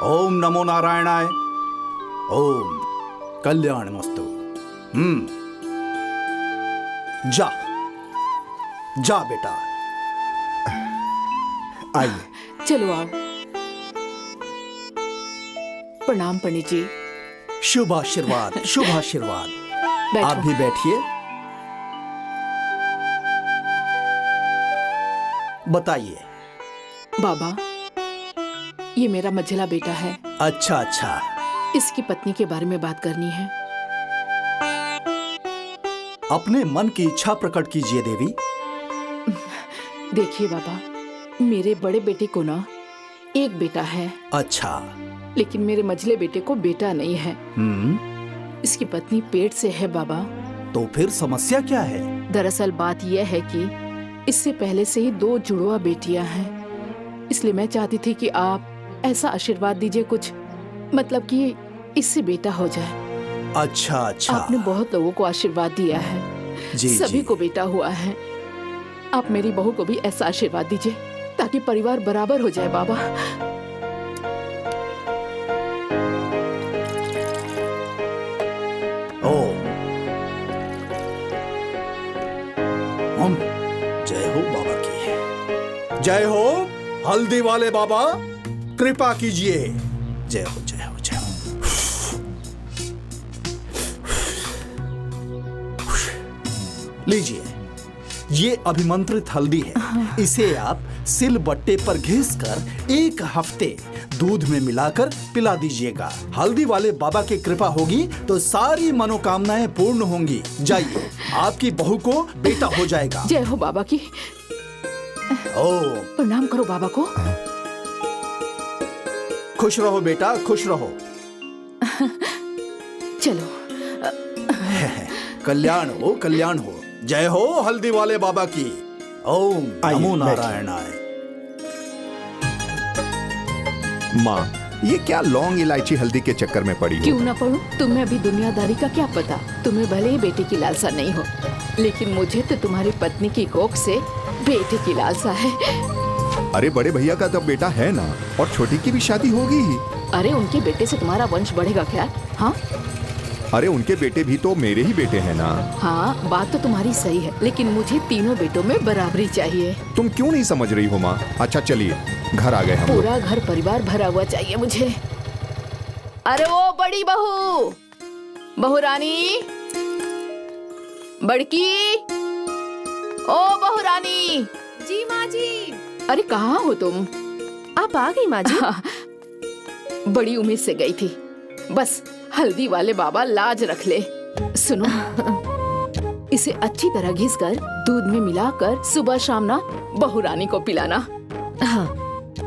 ओम नमो नारायणाय। ओम कल्याणमस्तु। जा जा बेटा, आइए। चलो आओ। प्रणाम पंडित जी। शुभ आशीर्वाद, शुभ आशीर्वाद। बैठो। आप भी बैठिए। बताइए। बाबा, ये मेरा मझला बेटा है। अच्छा अच्छा। इसकी पत्नी के बारे में बात करनी है। अपने मन की इच्छा प्रकट कीजिए देवी। देखिए बाबा, मेरे बड़े बेटे को ना एक बेटा है। अच्छा। लेकिन मेरे मझले बेटे को बेटा नहीं है। इसकी पत्नी पेट से है बाबा। तो फिर समस्या क्या है? दरअसल बात यह है कि इससे पहले से ही 2 जुड़वा बेटियां हैं। इसलिए मैं चाहती थी कि आप ऐसा आशीर्वाद दीजिए, कुछ मतलब कि इससे बेटा हो जाए। अच्छा अच्छा। आपने बहुत लोगों को आशीर्वाद दिया है, जी सभी जी। को बेटा हुआ है। आप मेरी बहू को भी ऐसा आशीर्वाद दीजिए ताकि परिवार बराबर हो जाए बाबा। ओम जय हो बाबा की। जय हो हल्दी वाले बाबा, कृपा कीजिए। जय हो जय हो जय हो। लीजिए, ये अभिमंत्रित हल्दी है। इसे आप सिलबट्टे पर घिसकर 1 हफ्ते दूध में मिलाकर पिला दीजिएगा। हल्दी वाले बाबा की कृपा होगी तो सारी मनोकामनाएं पूर्ण होंगी। जाइए, आपकी बहू को बेटा हो जाएगा। जय हो बाबा की। ओम। प्रणाम करो बाबा को। खुश रहो बेटा, खुश रहो। चलो। कल्याण हो, कल्याण हो। जय हो हल्दी वाले बाबा की। ओम नमो नारायणाय। माँ, ये क्या लौंग इलायची हल्दी के चक्कर में पड़ी हो? क्यों ना पढ़ूं? तुम्हें अभी दुनियादारी का क्या पता। तुम्हें भले ही बेटे की लालसा नहीं हो, लेकिन मुझे तो तुम्हारी पत्नी की कोख से बेटे की लालसा है। अरे बड़े भैया का तो बेटा है ना, और छोटी की भी शादी होगी ही। अरे उनके बेटे से तुम्हारा वंश बढ़ेगा क्या? हाँ अरे उनके बेटे भी तो मेरे ही बेटे हैं ना। हाँ, बात तो तुम्हारी सही है, लेकिन मुझे तीनों बेटों में बराबरी चाहिए। तुम क्यों नहीं समझ रही हो माँ? अच्छा चलिए, घर आ गए हम लोग। पूरा घर परिवार भरा हुआ चाहिए मुझे। अरे वो बड़ी बहू, बहू रानी, बड़की, ओ बहू रानी। जी माँ जी। अरे कहाँ हो तुम? आप आ गई माँ जी। बड़ी उम्मीद से गई थी, बस हल्दी वाले बाबा लाज रख ले। सुनो, इसे अच्छी तरह घिसकर दूध में मिलाकर सुबह शाम ना बहू रानी को पिलाना। हाँ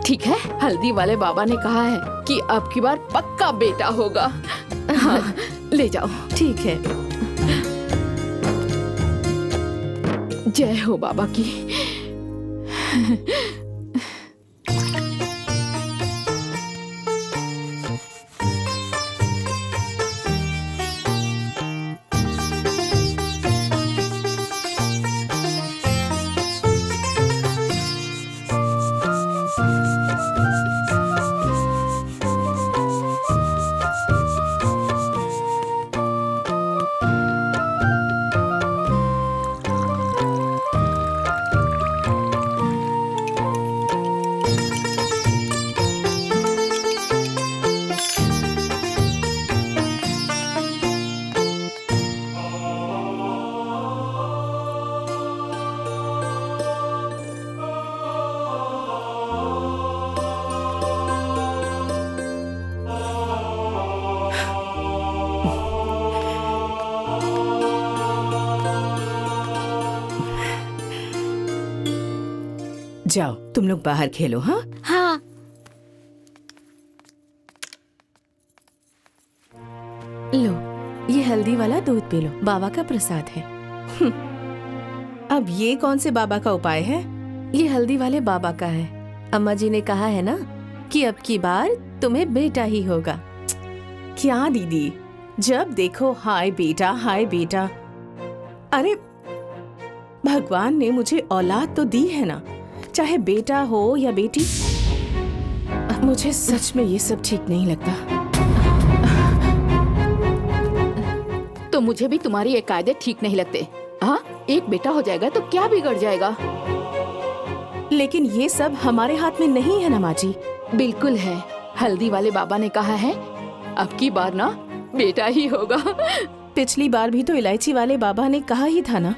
ठीक है? हल्दी वाले बाबा ने कहा है कि अब की बार पक्का बेटा होगा। हाँ, ले जाओ। ठीक है। जय हो बाबा की। जाओ तुम लोग बाहर खेलो। हाँ हाँ। लो, ये हल्दी वाला दूध पी लो, बाबा का प्रसाद है। अब ये कौन से बाबा का उपाय है? ये हल्दी वाले बाबा का है। अम्मा जी ने कहा है ना कि अब की बार तुम्हें बेटा ही होगा। क्या दीदी, जब देखो हाय बेटा हाय बेटा। अरे भगवान ने मुझे औलाद तो दी है ना, चाहे बेटा हो या बेटी। मुझे सच में ये सब ठीक नहीं लगता। तो मुझे भी तुम्हारी ये कायदे ठीक नहीं लगते। हाँ, एक बेटा हो जाएगा तो क्या बिगड़ जाएगा। लेकिन ये सब हमारे हाथ में नहीं है ना माँ जी। बिल्कुल है। हल्दी वाले बाबा ने कहा है अब की बार ना बेटा ही होगा। पिछली बार भी तो इलायची वाले बाबा ने कहा ही था ना।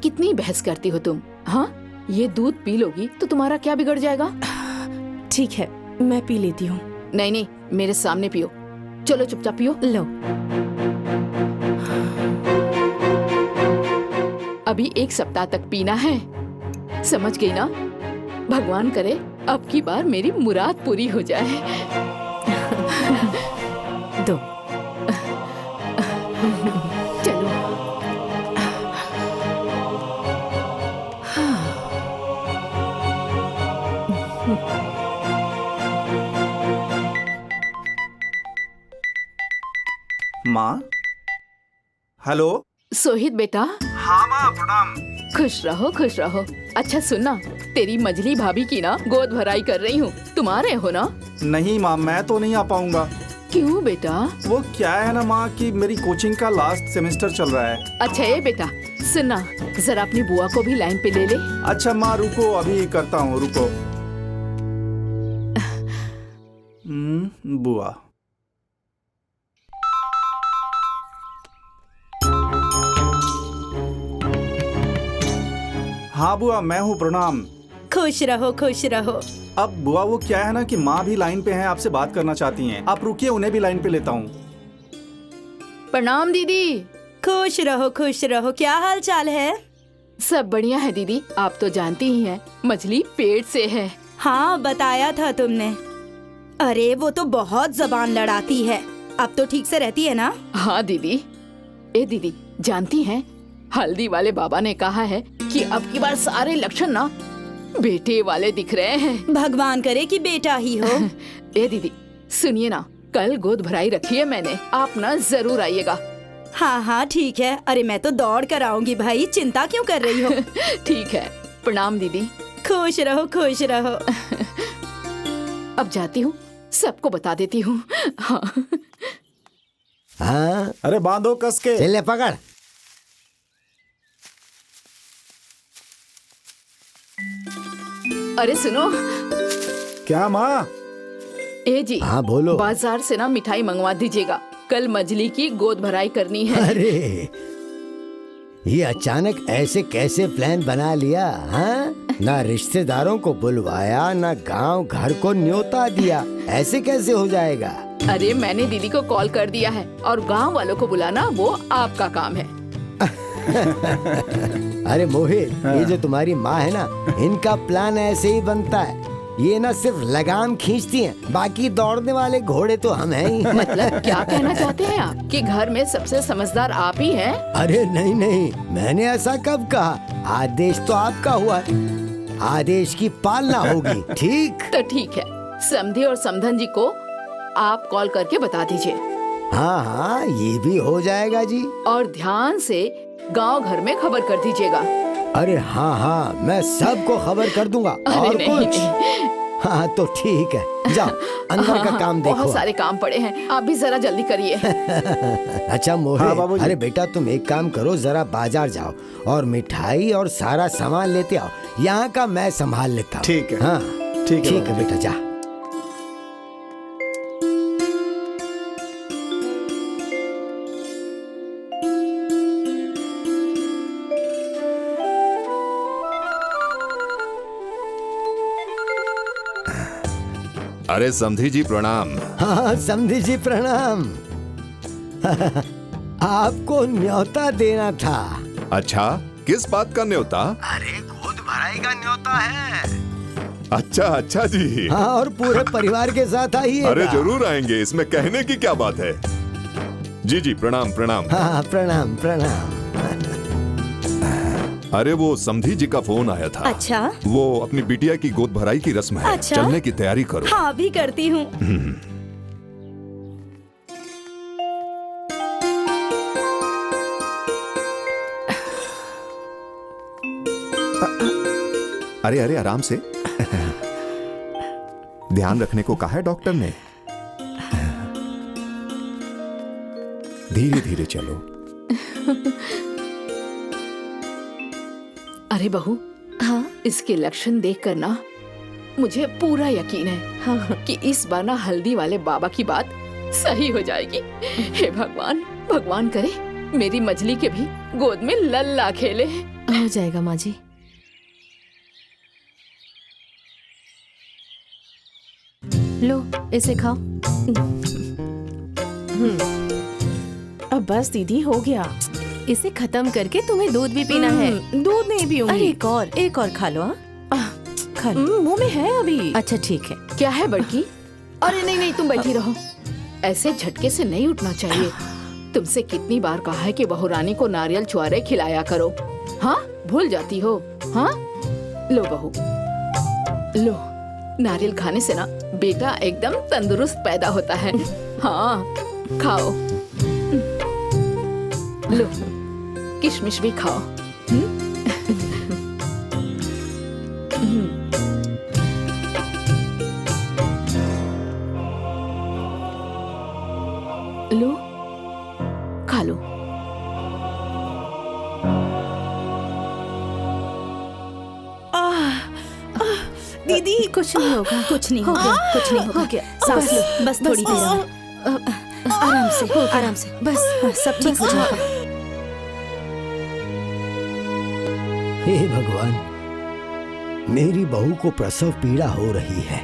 कितनी बहस करती हो तुम। हाँ, ये दूध पी लोगी तो तुम्हारा क्या बिगड़ जाएगा। ठीक है, मैं पी लेती हूँ। नहीं नहीं, मेरे सामने पियो। चलो चुपचाप पियो। लो। अभी 1 सप्ताह तक पीना है, समझ गई ना। भगवान करे अब की बार मेरी मुराद पूरी हो जाए। दो। चलो। माँ, हेलो। सोहित बेटा। हाँ माँ, प्रणाम। खुश रहो खुश रहो। अच्छा सुनना, तेरी मजली भाभी की ना गोद भराई कर रही हूँ, तुम आ रहे हो ना। नहीं माँ, मैं तो नहीं आ पाऊंगा। क्यों बेटा। वो क्या है ना माँ कि मेरी कोचिंग का लास्ट सेमेस्टर चल रहा है। अच्छा ये बेटा सुनना, जरा अपनी बुआ को भी लाइन पे ले ले। अच्छा माँ रुको, अभी करता हूँ, रुको। बुआ। हाँ बुआ, मैं हूँ, प्रणाम। खुश रहो खुश रहो। अब बुआ वो क्या है ना कि माँ भी लाइन पे हैं, आपसे बात करना चाहती हैं। आप रुकिए, उन्हें भी लाइन पे लेता हूँ। प्रणाम दीदी। खुश रहो। क्या हाल चाल है? सब बढ़िया है दीदी, आप तो जानती ही हैं, मछली पेट से है। हाँ, बताया था तुमने। अरे वो तो बहुत जबान लड़ाती है। अब तो ठीक से रहती है ना? हाँ दीदी। ए दीदी, जानती हैं हल्दी वाले बाबा ने कहा है कि अब की बार सारे लक्षण ना बेटे वाले दिख रहे हैं। भगवान करे कि बेटा ही हो। ए दीदी सुनिए ना, कल गोद भराई रखी है मैंने, आप ना जरूर आइएगा। हाँ ठीक है। अरे मैं तो दौड़ कर आऊंगी भाई, चिंता क्यों कर रही हो? ठीक है, प्रणाम दीदी। खुश रहो। अब जाती हूँ, सबको बता देती हूँ। हाँ। हाँ, अरे बांधो कस के। चल ले पकड़। अरे सुनो। क्या माँ? ए जी, हाँ बोलो। बाजार से ना मिठाई मंगवा दीजिएगा, कल मछली की गोद भराई करनी है। अरे ये अचानक ऐसे कैसे प्लान बना लिया? हाँ, ना रिश्तेदारों को बुलवाया, ना गांव घर को न्योता दिया, ऐसे कैसे हो जाएगा? अरे मैंने दीदी को कॉल कर दिया है और गांव वालों को बुलाना वो आपका काम है। अरे मोहित, ये जो तुम्हारी माँ है ना, इनका प्लान ऐसे ही बनता है। ये ना सिर्फ लगाम खींचती हैं, बाकी दौड़ने वाले घोड़े तो हम हैं ही। मतलब क्या कहना चाहते हैं आप कि घर में सबसे समझदार आप ही हैं? अरे नहीं, मैंने ऐसा कब कहा? आदेश तो आपका हुआ है, आदेश की पालना होगी। ठीक? तो ठीक है, समधी और समधन जी को आप कॉल करके बता दीजिए। हाँ, ये भी हो जाएगा जी। और ध्यान से गांव घर में खबर कर दीजिएगा। अरे हाँ, मैं सबको खबर कर दूंगा। अरे और नहीं, कुछ? हाँ तो ठीक है, जाओ अंदर का काम देखो। बहुत सारे काम पड़े हैं, आप भी जरा जल्दी करिए। अच्छा मोहित, हाँ, बाबूजी। अरे बेटा तुम एक काम करो, जरा बाजार जाओ और मिठाई और सारा सामान लेते आओ। यहाँ का मैं संभाल लेता हूँ। ठीक है। हाँ ठीक है ठीक है बेटा, जा। अरे समधी जी प्रणाम। हाँ समधी जी प्रणाम। आपको न्योता देना था। अच्छा, किस बात का न्योता? अरे गोद भराई का न्योता है। अच्छा जी। हाँ, और पूरे परिवार के साथ आइएगा। अरे जरूर आएंगे, इसमें कहने की क्या बात है। जी प्रणाम। हाँ प्रणाम। अरे वो समधी जी का फोन आया था। अच्छा, वो अपनी बिटिया की गोद भराई की रस्म है। अच्छा? चलने की तैयारी करो। हाँ भी करती हूँ। अरे आराम से। ध्यान रखने को कहा है डॉक्टर ने। धीरे धीरे चलो। अरे बहू, हाँ इसके लक्षण देख कर ना मुझे पूरा यकीन है हाँ कि इस बार ना हल्दी वाले बाबा की बात सही हो जाएगी। हे भगवान, भगवान करे मेरी मछली के भी गोद में लल्ला खेले। हो जाएगा माँ जी। लो इसे खाओ। अब बस दीदी, हो गया। इसे खत्म करके तुम्हें दूध भी पीना है। दूध नहीं अरे पीऊंगी। एक और खा लो। हाँ खा लो। मुंह में है अभी। अच्छा ठीक है। क्या है बड़की? अरे नहीं नहीं, तुम बैठी रहो। ऐसे झटके से नहीं उठना चाहिए। तुमसे कितनी बार कहा है कि बहू रानी को नारियल छुआरे खिलाया करो। हाँ, भूल जाती हो। हाँ, लो बहू, लो। नारियल खाने से ना बेटा एकदम तंदुरुस्त पैदा होता है। हाँ, खाओ। लो, किशमिश भी खाओ। लो, खा लो। दीदी, कुछ नहीं होगा। कुछ नहीं होगा, कुछ नहीं होगा। हो गया। सांस लो, बस थोड़ी देर और। आराम से, आराम से। बस हाँ, सब ठीक हो जाएगा। हे भगवान, मेरी बहू को प्रसव पीड़ा हो रही है।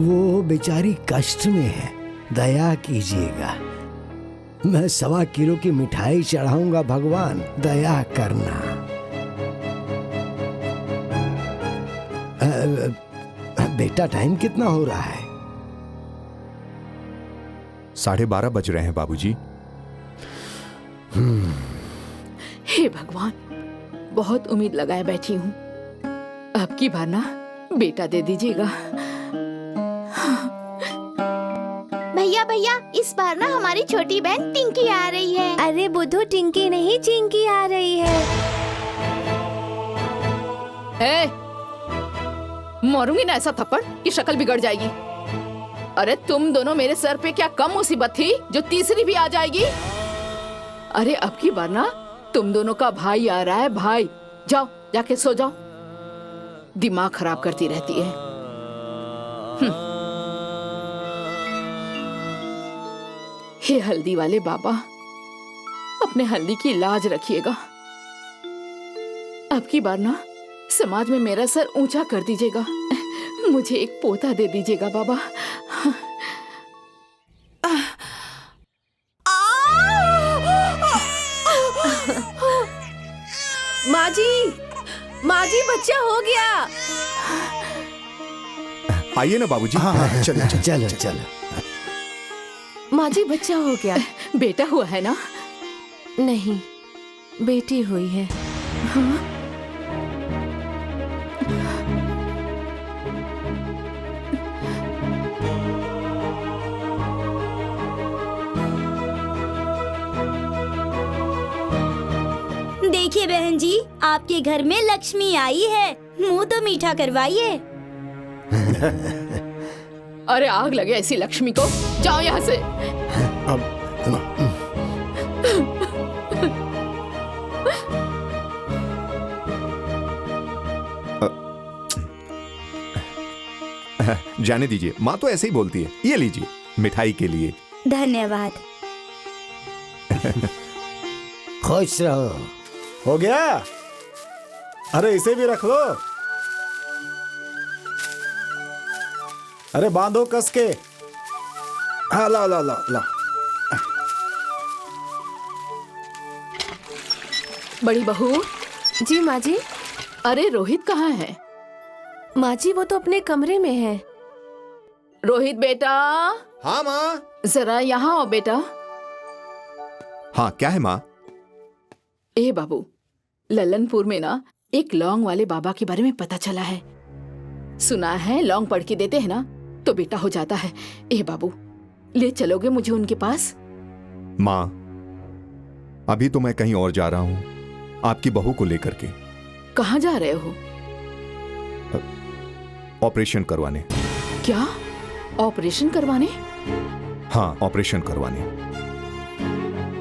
वो बेचारी कष्ट में है, दया कीजिएगा। मैं 1.25 किलो की मिठाई चढ़ाऊंगा, भगवान दया करना। बेटा, टाइम कितना हो रहा है? 12:30 बज रहे हैं बाबूजी। हे भगवान, बहुत उम्मीद लगाए बैठी हूँ। अब की बार ना बेटा दे दीजिएगा। भैया भैया, इस बार ना हमारी छोटी बहन टिंकी आ रही है। अरे बुद्धू, टिंकी नहीं चिंकी आ रही है। मारूंगी ना ऐसा थप्पड़ कि शक्ल बिगड़ जाएगी। अरे तुम दोनों मेरे सर पे क्या कम मुसीबत थी जो तीसरी भी आ जाएगी? अरे अब की बार ना तुम दोनों का भाई आ रहा है। भाई, जाओ जाके सो जाओ। दिमाग खराब करती रहती है। हे हल्दी वाले बाबा, अपने हल्दी की लाज रखिएगा। अब की बार ना समाज में मेरा सर ऊंचा कर दीजिएगा। मुझे एक पोता दे दीजिएगा बाबा। माँ जी, बच्चा हो गया। आइए ना बाबूजी। हाँ, चलो चलो। चलो चलो। माँ जी, बच्चा हो गया। बेटा हुआ है ना? नहीं, बेटी हुई है। हाँ? देखिए बहन जी, आपके घर में लक्ष्मी आई है। मुंह तो मीठा करवाइए। अरे आग लगे ऐसी लक्ष्मी को। जाओ यहाँ से। जाने दीजिए, माँ तो ऐसे ही बोलती है। ये लीजिए, मिठाई के लिए। धन्यवाद। खुश रहो। हो गया? अरे इसे भी रख लो। अरे बांधो कस के। हाँ, ला ला ला ला। बड़ी बहू। जी माँ जी। अरे रोहित कहाँ है? माँ जी, वो तो अपने कमरे में है। रोहित बेटा। हाँ माँ। जरा यहाँ आओ बेटा। हाँ, क्या है माँ? ए बाबू, लल्लनपुर में ना एक लौंग वाले बाबा के बारे में पता चला है। सुना है लौंग पढ़ के देते हैं ना तो बेटा हो जाता है। ए बाबू, ले चलोगे मुझे उनके पास? माँ, अभी तो मैं कहीं और जा रहा हूँ, आपकी बहू को लेकर के। कहाँ जा रहे हो? ऑपरेशन करवाने। क्या ऑपरेशन करवाने? हाँ, ऑपरेशन करवाने।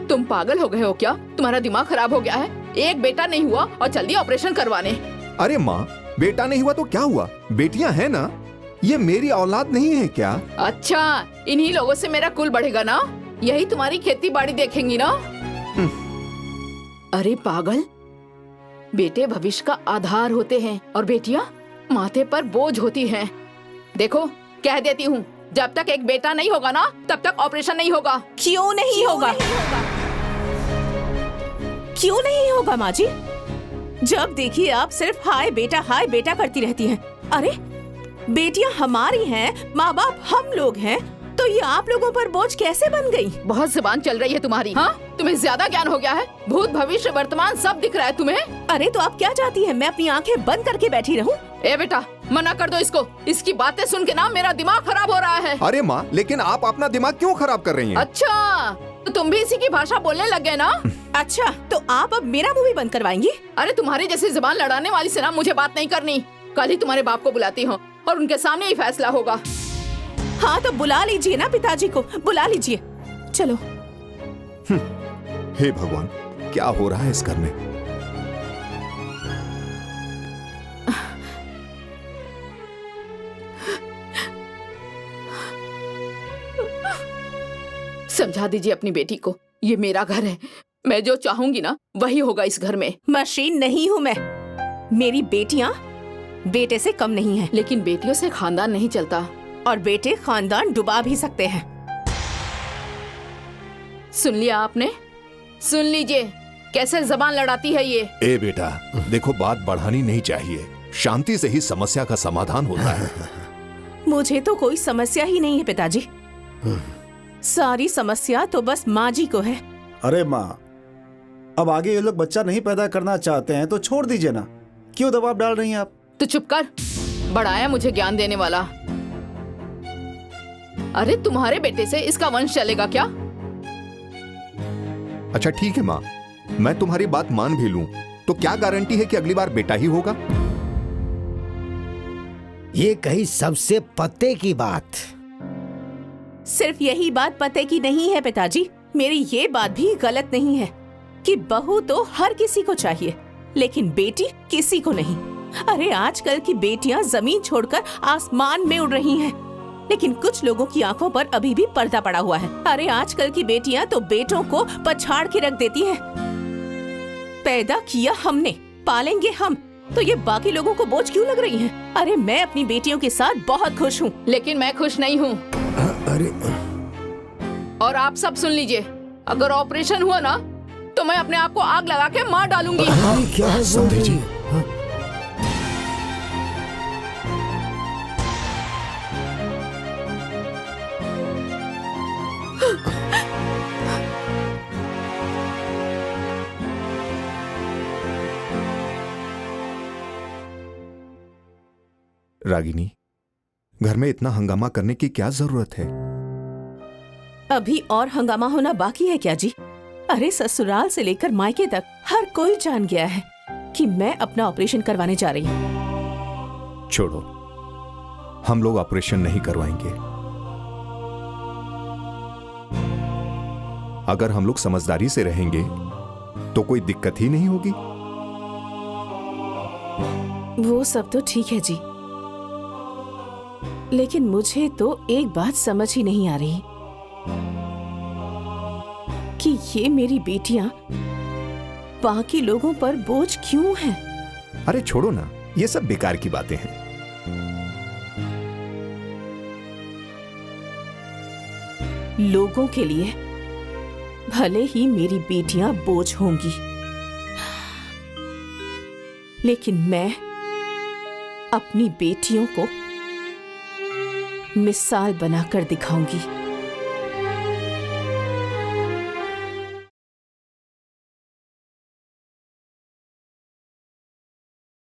तुम पागल हो गए हो क्या? तुम्हारा दिमाग खराब हो गया है? एक बेटा नहीं हुआ और चल दिया ऑपरेशन करवाने। अरे माँ, बेटा नहीं हुआ तो क्या हुआ, बेटियां हैं ना। ये मेरी औलाद नहीं है क्या? अच्छा, इन्हीं लोगों से मेरा कुल बढ़ेगा ना? यही तुम्हारी खेती बाड़ी देखेंगी ना? अरे पागल, बेटे भविष्य का आधार होते हैं और बेटियां माथे पर बोझ होती हैं। देखो, कह देती हूँ, जब तक एक बेटा नहीं होगा ना, तब तक ऑपरेशन नहीं होगा। क्यों नहीं होगा? क्यों नहीं होगा माँ जी? जब देखिए आप सिर्फ हाय बेटा करती रहती हैं। अरे बेटियां हमारी हैं, माँ बाप हम लोग हैं, तो ये आप लोगों पर बोझ कैसे बन गई? बहुत जुबान चल रही है तुम्हारी। हाँ, तुम्हें ज्यादा ज्ञान हो गया है। भूत भविष्य वर्तमान सब दिख रहा है तुम्हें। अरे तो आप क्या चाहती हैं, मैं अपनी आंखें बंद करके बैठी रहूं? ए बेटा, मना कर दो इसको। इसकी बातें सुन के ना मेरा दिमाग खराब हो रहा है। अरे माँ, लेकिन आप अपना दिमाग क्यों खराब कर रही हैं? अच्छा, तो तुम भी इसी की भाषा बोलने लग गए ना? अच्छा, तो आप अब मेरा मुंह भी बंद करवाएंगी? अरे तुम्हारी जैसी जुबान लड़ाने वाली से ना मुझे बात नहीं करनी। कल ही तुम्हारे बाप को बुलाती हूँ और उनके सामने ही फैसला होगा। हाँ तो बुला लीजिए ना पिताजी को, बुला लीजिए। चलो। हे भगवान, क्या हो रहा है इस घर में? समझा दीजिए अपनी बेटी को, ये मेरा घर है। मैं जो चाहूंगी ना वही होगा इस घर में। मशीन नहीं हूँ मैं। मेरी बेटियाँ बेटे से कम नहीं है। लेकिन बेटियों से खानदान नहीं चलता और बेटे खानदान डुबा भी सकते हैं। सुन लिया आपने? सुन लीजिए कैसे जबान लड़ाती है ये। ए बेटा, देखो बात बढ़ानी नहीं चाहिए, शांति से ही समस्या का समाधान होता है। मुझे तो कोई समस्या ही नहीं है पिताजी। सारी समस्या तो बस माँ जी को है। अरे माँ, अब आगे ये लोग बच्चा नहीं पैदा करना चाहते हैं तो छोड़ दीजिए ना, क्यों दबाव डाल रही हैं आप? तो चुप कर, बढ़ाया मुझे ज्ञान देने वाला। अरे तुम्हारे बेटे से इसका वंश चलेगा क्या? अच्छा ठीक है माँ, मैं तुम्हारी बात मान भी लूं, तो क्या गारंटी है कि अगली बार बेटा ही होगा? ये कही सबसे पते की बात। सिर्फ यही बात पते की नहीं है पिताजी, मेरी ये बात भी गलत नहीं है कि बहू तो हर किसी को चाहिए, लेकिन बेटी किसी को नहीं। अरे आजकल की बेटियां जमीन छोड़कर आसमान में उड़ रही हैं, लेकिन कुछ लोगों की आंखों पर अभी भी पर्दा पड़ा हुआ है। अरे आजकल की बेटियां तो बेटों को पछाड़ के रख देती हैं। पैदा किया हमने, पालेंगे हम, तो ये बाकी लोगों को बोझ क्यों लग रही हैं? अरे मैं अपनी बेटियों के साथ बहुत खुश हूँ। लेकिन मैं खुश नहीं हूँ। अरे और आप सब सुन लीजिए, अगर ऑपरेशन हुआ ना तो मैं अपने आप को आग लगा के मार डालूंगी। क्या है समझे जी? रागिनी, घर में इतना हंगामा करने की क्या जरूरत है? अभी और हंगामा होना बाकी है क्या जी? अरे ससुराल से लेकर मायके तक हर कोई जान गया है कि मैं अपना ऑपरेशन करवाने जा रही हूँ। छोड़ो, हम लोग ऑपरेशन नहीं करवाएंगे। अगर हम लोग समझदारी से रहेंगे तो कोई दिक्कत ही नहीं होगी। वो सब तो ठीक है जी, लेकिन मुझे तो एक बात समझ ही नहीं आ रही कि ये मेरी बेटियां बाकी लोगों पर बोझ क्यों हैं? अरे छोड़ो ना, ये सब बेकार की बातें हैं। लोगों के लिए भले ही मेरी बेटियां बोझ होंगी, लेकिन मैं अपनी बेटियों को मिसाल बनाकर दिखाऊंगी।